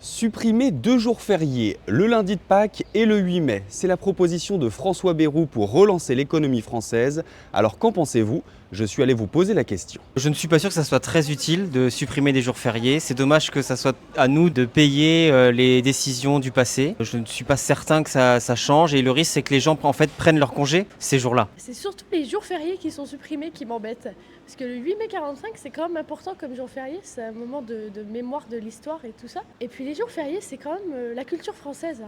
Supprimer 2 jours fériés, le lundi de Pâques et le 8 mai. C'est la proposition de François Bayrou pour relancer l'économie française. Alors qu'en pensez-vous? Je suis allé vous poser la question. Je ne suis pas sûr que ça soit très utile de supprimer des jours fériés. C'est dommage que ça soit à nous de payer les décisions du passé. Je ne suis pas certain que ça change et le risque c'est que les gens prennent leur congé ces jours-là. C'est surtout les jours fériés qui sont supprimés qui m'embêtent. Parce que le 8 mai 45, c'est quand même important comme jour férié, c'est un moment de mémoire de l'histoire et tout ça. Et puis les jours fériés, c'est quand même la culture française.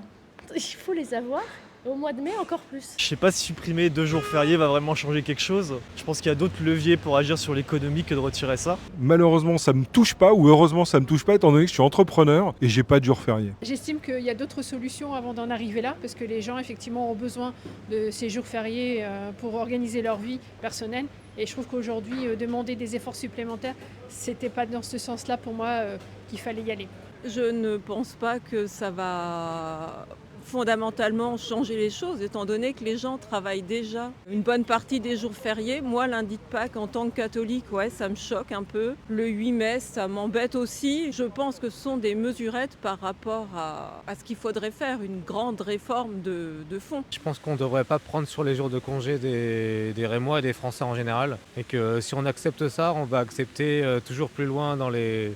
Il faut les avoir. Au mois de mai, encore plus. Je sais pas si supprimer 2 jours fériés va vraiment changer quelque chose. Je pense qu'il y a d'autres leviers pour agir sur l'économie que de retirer ça. Malheureusement, ça me touche pas, ou heureusement, ça me touche pas, étant donné que je suis entrepreneur et j'ai pas de jour férié. J'estime qu'il y a d'autres solutions avant d'en arriver là, parce que les gens effectivement ont besoin de ces jours fériés pour organiser leur vie personnelle. Et je trouve qu'aujourd'hui, demander des efforts supplémentaires, c'était pas dans ce sens-là pour moi qu'il fallait y aller. Je ne pense pas que ça va fondamentalement changer les choses, étant donné que les gens travaillent déjà une bonne partie des jours fériés. Moi, lundi de Pâques, en tant que catholique, ça me choque un peu. Le 8 mai, ça m'embête aussi. Je pense que ce sont des mesurettes par rapport à ce qu'il faudrait faire, une grande réforme de fond. Je pense qu'on ne devrait pas prendre sur les jours de congé des Rémois et des Français en général. Et que si on accepte ça, on va accepter toujours plus loin dans les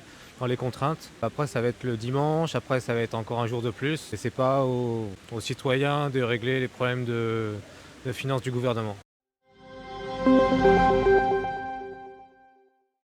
contraintes. Après, ça va être le dimanche, après, ça va être encore un jour de plus. Et c'est pas aux citoyens de régler les problèmes de finances du gouvernement.